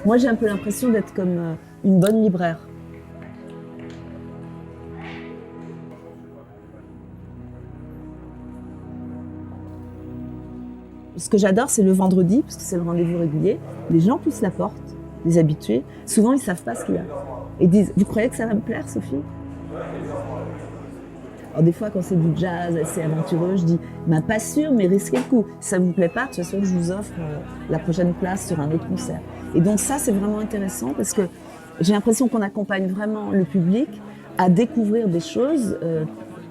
Moi, j'ai un peu l'impression d'être comme une bonne libraire. Ce que j'adore, c'est le vendredi, parce que c'est le rendez-vous régulier. Les gens poussent la porte, les habitués. Souvent, ils ne savent pas ce qu'il y a. Ils disent « Vous croyez que ça va me plaire, Sophie ?» Alors des fois, quand c'est du jazz assez aventureux, je dis « Pas sûr, mais risquez le coup. Si ça ne vous plaît pas, de toute façon, je vous offre la prochaine place sur un autre concert. » Et donc ça, c'est vraiment intéressant parce que j'ai l'impression qu'on accompagne vraiment le public à découvrir des choses,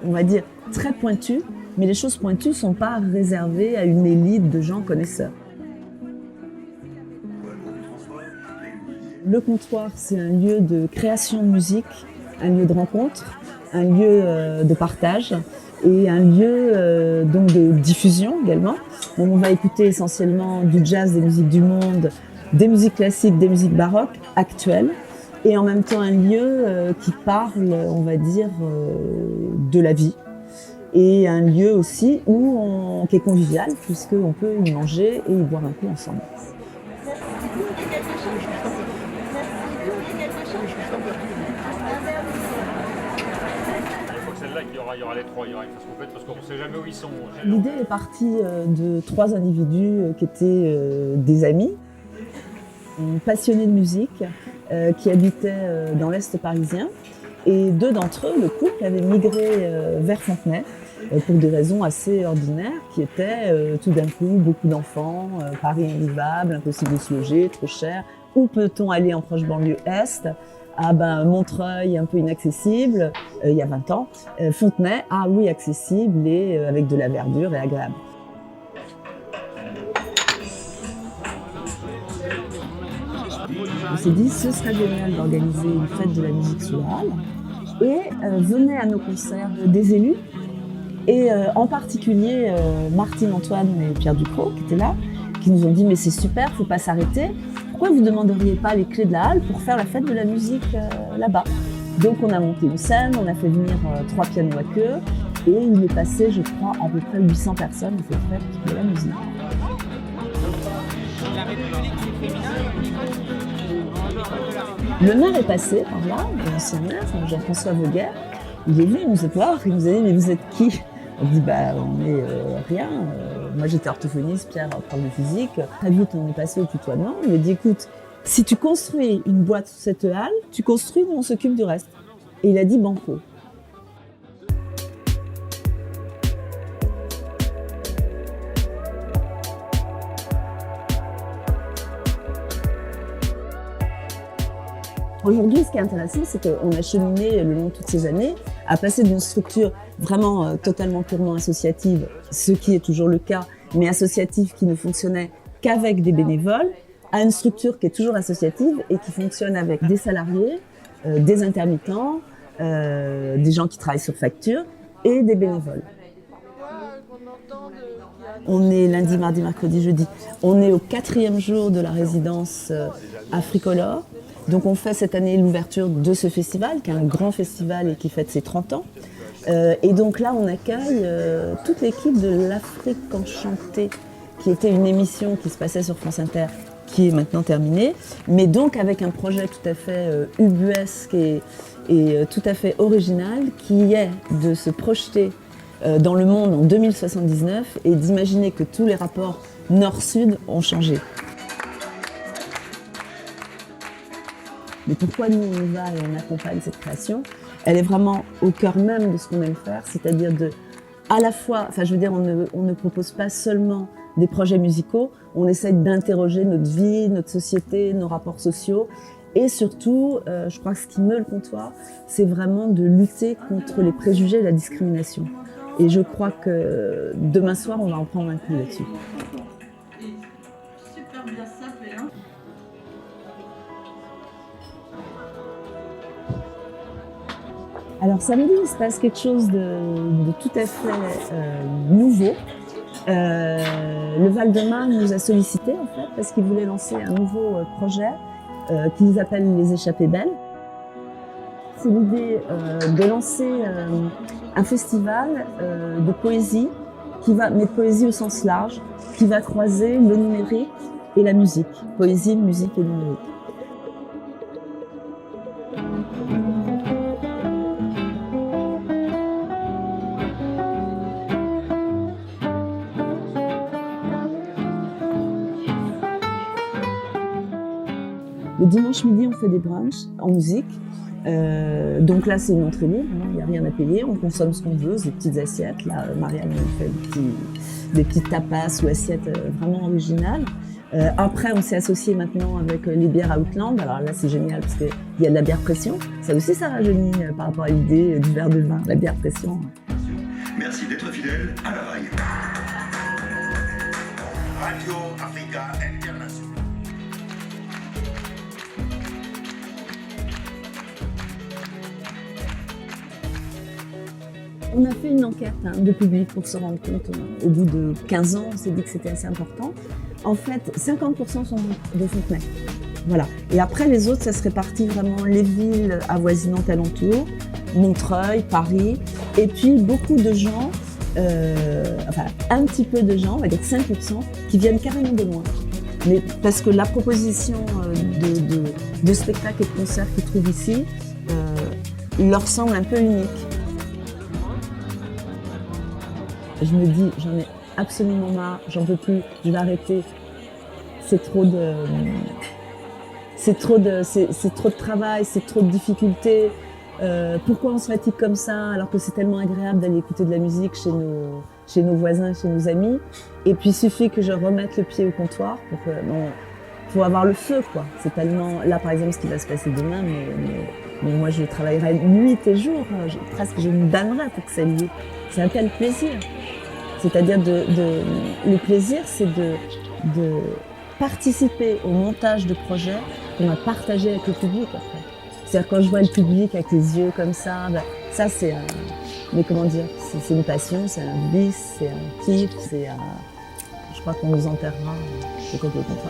on va dire, très pointues, mais les choses pointues ne sont pas réservées à une élite de gens connaisseurs. Le comptoir, c'est un lieu de création de musique, un lieu de rencontre, un lieu de partage et un lieu donc de diffusion également. Donc on va écouter essentiellement du jazz, des musiques du monde, des musiques classiques, des musiques baroques, actuelles, et en même temps un lieu qui parle, on va dire, de la vie. Et un lieu aussi qui est convivial, puisqu'on peut y manger et y boire un coup ensemble. Celle-là, il y aura les trois, il y aura une phase complète parce qu'on ne sait jamais où ils sont. L'idée est partie de 3 individus qui étaient des amis, passionnés de musique, qui habitaient dans l'Est parisien. Et 2 d'entre eux, le couple, avait migré vers Fontenay pour des raisons assez ordinaires, qui étaient tout d'un coup beaucoup d'enfants, Paris invivable, impossible de se loger, trop cher. Où peut-on aller en proche banlieue Est ? Ah Montreuil, un peu inaccessible, il y a 20 ans. Fontenay, ah oui, accessible et avec de la verdure et agréable. On s'est dit, ce serait génial d'organiser une fête de la musique sous la halle. Et venaient à nos concerts des élus, et en particulier Martine Antoine et Pierre Ducrot qui étaient là, qui nous ont dit « mais c'est super, faut pas s'arrêter, pourquoi vous ne demanderiez pas les clés de la halle pour faire la fête de la musique là-bas ?» Donc on a monté une scène, on a fait venir 3 pianos à queue, et il est passé, je crois, à peu près 800 personnes à cette fête de la musique. Le maire est passé par là, l'ancien maire, Jean-François Voguer. Il est venu nous voir, il nous a dit « mais vous êtes qui ?» On dit on est rien. Moi j'étais orthophoniste, Pierre prof de physique. Très vite on est passé au tutoiement. Il a dit écoute, si tu construis une boîte sous cette halle, tu construis, nous on s'occupe du reste. Et il a dit banco. Aujourd'hui, ce qui est intéressant, c'est qu'on a cheminé le long de toutes ces années à passer d'une structure vraiment totalement purement associative, ce qui est toujours le cas, mais associative qui ne fonctionnait qu'avec des bénévoles, à une structure qui est toujours associative et qui fonctionne avec des salariés, des intermittents, des gens qui travaillent sur facture et des bénévoles. On est lundi, mardi, mercredi, jeudi. On est au 4e jour de la résidence Africolor. Donc on fait cette année l'ouverture de ce festival, qui est un grand festival et qui fête ses 30 ans. Et donc là, on accueille toute l'équipe de l'Afrique enchantée, qui était une émission qui se passait sur France Inter, qui est maintenant terminée, mais donc avec un projet tout à fait ubuesque et tout à fait original, qui est de se projeter dans le monde en 2079 et d'imaginer que tous les rapports nord-sud ont changé. Mais pourquoi nous on y va et on accompagne cette création? Elle est vraiment au cœur même de ce qu'on aime faire, c'est-à-dire à la fois, on ne propose pas seulement des projets musicaux, on essaie d'interroger notre vie, notre société, nos rapports sociaux, et surtout, je crois que ce qui meut le comptoir, c'est vraiment de lutter contre les préjugés et la discrimination. Et je crois que demain soir, on va en prendre un coup là-dessus. Super bien sapé, hein. Alors samedi, il se passe quelque chose de tout à fait nouveau. Le Val-de-Marne nous a sollicité en fait parce qu'ils voulaient lancer un nouveau projet qu'ils appellent les Échappées Belles. C'est l'idée de lancer un festival de poésie mais de poésie au sens large, qui va croiser le numérique et la musique. Poésie, musique et numérique. Le dimanche midi, on fait des brunchs en musique. Donc là, c'est une entrée libre, hein, il n'y a rien à payer, on consomme ce qu'on veut, des petites assiettes. Là, Marianne nous fait des petites tapas ou assiettes vraiment originales. Après, on s'est associé maintenant avec les bières Outland. Alors là, c'est génial parce qu'il y a de la bière pression. Ça aussi, ça rajeunit par rapport à l'idée du verre de vin, la bière pression. Merci d'être fidèle à la vague. Radio Africa International. On a fait une enquête de public pour se rendre compte, au bout de 15 ans, on s'est dit que c'était assez important. En fait, 50% sont de Fontenay. Voilà. Et après, les autres, ça se répartit vraiment les villes avoisinantes alentours, Montreuil, Paris, et puis beaucoup de gens, enfin un petit peu de gens, on va dire 5%, qui viennent carrément de loin. Mais parce que la proposition de spectacles et de concerts qu'ils trouvent ici leur semble un peu unique. Je me dis, j'en ai absolument marre, j'en peux plus, je vais arrêter. C'est trop de travail, c'est trop de difficultés. Pourquoi on se fatigue comme ça alors que c'est tellement agréable d'aller écouter de la musique chez nos voisins, chez nos amis. Et puis il suffit que je remette le pied au comptoir pour que faut avoir le feu, quoi. C'est tellement là, par exemple, ce qui va se passer demain, mais moi je travaillerai nuit et jour, je me damnerai pour que ça ait lieu. C'est un tel plaisir. C'est-à-dire le plaisir, c'est de participer au montage de projets qu'on a partagé avec le public après. C'est-à-dire quand je vois le public avec les yeux comme ça, ben, ça c'est mais comment dire, c'est une passion, c'est un vice, c'est un kiff, je crois qu'on nous enterrera, c'est complètement ça.